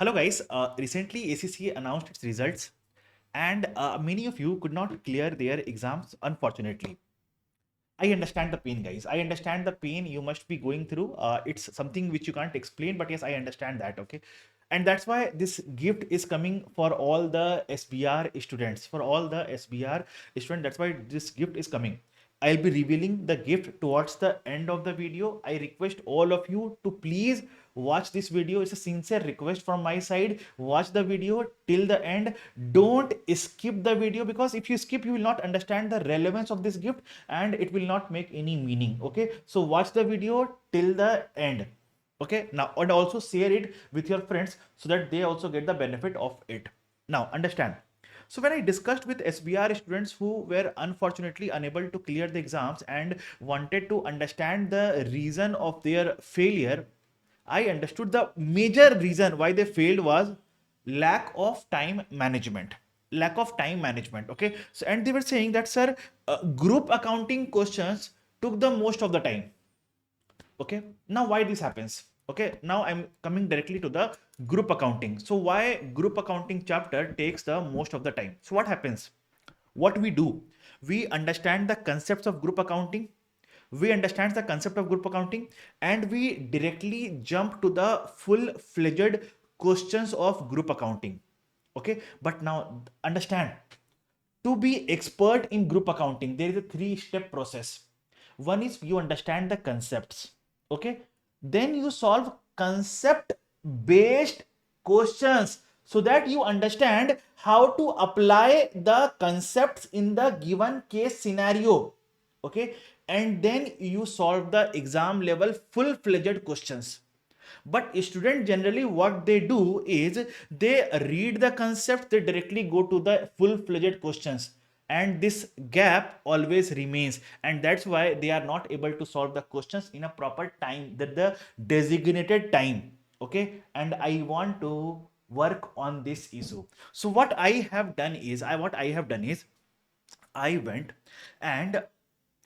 Hello guys, recently ACCA announced its results and many of you could not clear their exams unfortunately. I understand the pain guys. I understand the pain you must be going through. It's something which you can't explain, but yes, I understand that, okay? And that's why this gift is coming for all the SBR students, for all the SBR students. That's why this gift is coming. I'll be revealing the gift towards the end of the video. I request all of you to please watch this video. It's a sincere request from my side. Watch the video till the end. Don't skip the video, because if you skip, you will not understand the relevance of this gift and it will not make any meaning. Okay, so watch the video till the end. Okay, now, and also share it with your friends so that they also get the benefit of it. Now understand, so when I discussed with SBR students who were unfortunately unable to clear the exams and wanted to understand the reason of their failure, I understood the major reason why they failed was lack of time management. Lack of time management. Okay. So, and they were saying that, sir, group accounting questions took the most of the time. Okay, now why this happens? Okay, now I'm coming directly to the group accounting. So why group accounting chapter takes the most of the time? So what happens? What we do, we understand the concepts of group accounting, we understand the concept of group accounting, and we directly jump to the full-fledged questions of group accounting. Okay, but now understand, to be expert in group accounting, there is a three-step process. One is you understand the concepts. Okay. Then you solve concept based questions so that you understand how to apply the concepts in the given case scenario. Okay. And then you solve the exam level full-fledged questions. But students generally what they do is they read the concept, they directly go to the full-fledged questions, and this gap always remains, and that's why they are not able to solve the questions in a proper time, that the designated time. Okay, and I want to work on this issue. So what I have done is I went and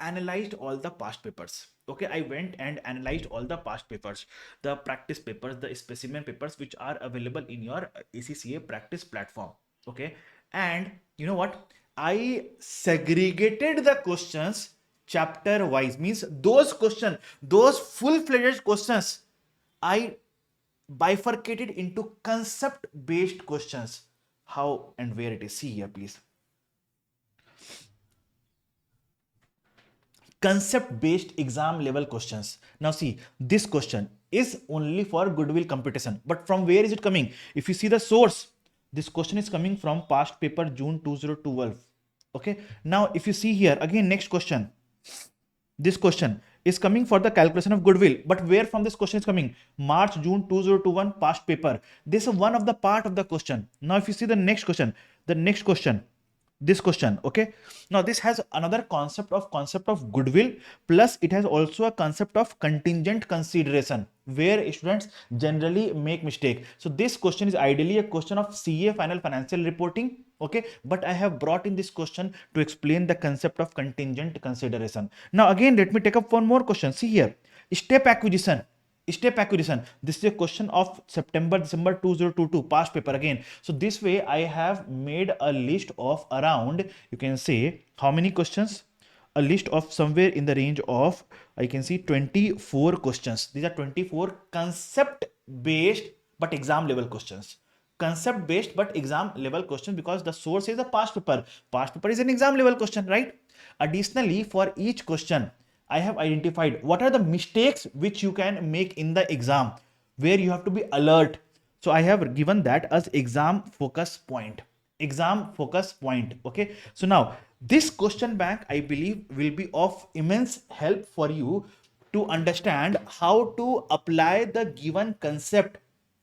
analyzed all the past papers. Okay, I went and analyzed all the past papers, the practice papers, the specimen papers which are available in your ACCA practice platform. Okay, and you know what? I segregated the questions chapter wise, means those questions, those full-fledged questions, I bifurcated into concept based questions. How and where it is? See here, please. Concept based exam level questions. Now see, this question is only for goodwill computation, but from where is it coming? If you see the source, this question is coming from past paper June 2012. Okay, now if you see here again, next question, this question is coming for the calculation of goodwill, but where from this question is coming? March June 2021 past paper. This is one of the part of the question. Now if you see the next question, this question. Okay, now this has another concept of goodwill, plus it has also a concept of contingent consideration, where students generally make mistake. So this question is ideally a question of CA final financial reporting. Okay, but I have brought in this question to explain the concept of contingent consideration. Now again, let me take up one more question. See here, step acquisition. Step acquisition, this is a question of September December 2022 past paper again. So this way I have made a list of around, you can say how many questions, a list of somewhere in the range of, I can see 24 questions. These are 24 concept based but exam level questions. Concept based but exam level question, because the source is a past paper. Past paper is an exam level question, right? Additionally, for each question I have identified what are the mistakes which you can make in the exam, where you have to be alert. So I have given that as exam focus point. Exam focus point. Okay. So now this question bank, I believe, will be of immense help for you to understand how to apply the given concept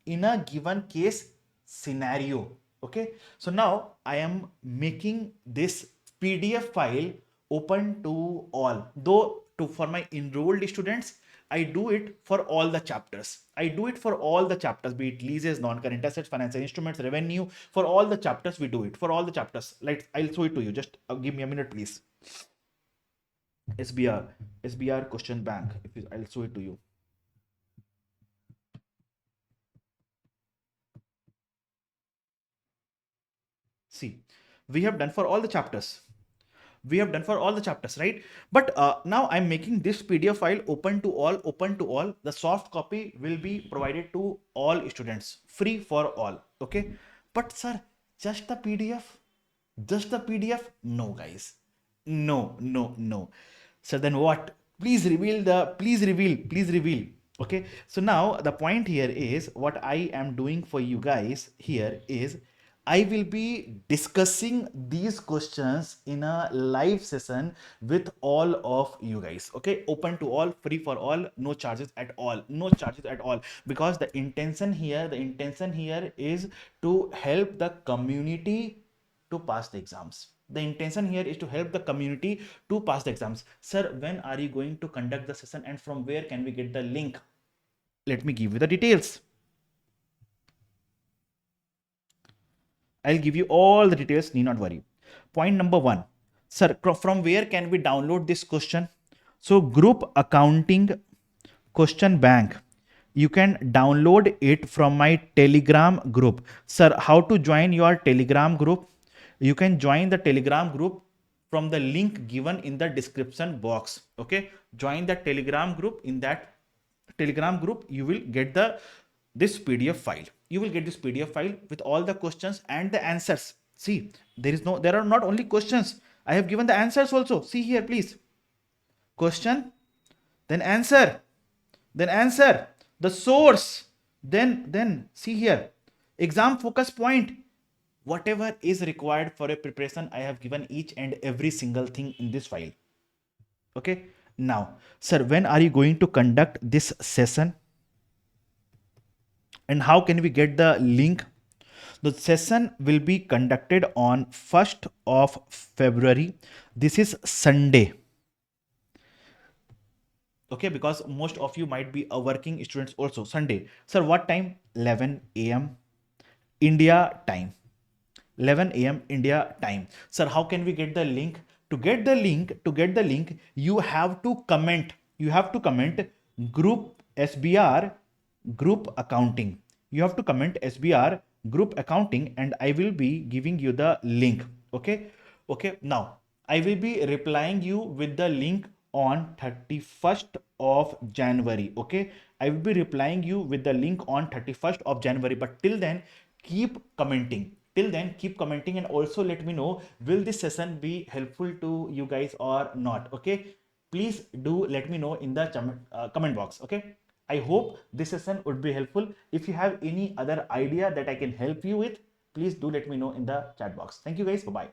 in a given case scenario. Okay. So now I am making this PDF file open to all, though for my enrolled students I do it for all the chapters. I do it for all the chapters, be it leases, non-current assets, financial instruments, revenue. For all the chapters we do it, for all the chapters. Like, I'll show it to you, just give me a minute please. SBR question bank, if I'll show it to you. See, we have done for all the chapters. We have done for all the chapters, right? But now I'm making this PDF file open to all, open to all. The soft copy will be provided to all students, free for all. Okay. But sir, just the PDF, just the PDF? No, guys. No, no, no. So then what? Please reveal the, please reveal, please reveal. Okay. So now the point here is what I am doing for you guys here is I will be discussing these questions in a live session with all of you guys. Okay, open to all, free for all, no charges at all, no charges at all. Because the intention here is to help the community to pass the exams. The intention here is to help the community to pass the exams. Sir, when are you going to conduct the session and from where can we get the link? Let me give you the details. I'll give you all the details, need not worry. Point number one, sir, from where can we download this question? So group accounting question bank, you can download it from my Telegram group. Sir, how to join your Telegram group? You can join the Telegram group from the link given in the description box. Okay, join the Telegram group. In that Telegram group, you will get this PDF file. You will get this PDF file with all the questions and the answers. See, there are not only questions. I have given the answers also. See here, please. Question, then answer, the source, then see here, exam focus point, whatever is required for a preparation. I have given each and every single thing in this file. Okay. Now, sir, when are you going to conduct this session? And how can we get the link? The session will be conducted on 1st of February. This is Sunday. Okay, because most of you might be a working students also. Sunday. Sir, what time? 11 a.m. India time. 11 a.m. India time. Sir, how can we get the link? To get the link, you have to comment. Group SBR group accounting. You have to comment SBR group accounting and I will be giving you the link. Okay. Okay. Now I will be replying you with the link on 31st of January. Okay. I will be replying you with the link on 31st of January. But till then, keep commenting. And also let me know, will this session be helpful to you guys or not? Okay. Please do let me know in the comment box. Okay. I hope this session would be helpful. If you have any other idea that I can help you with, please do let me know in the chat box. Thank you guys. Bye-bye.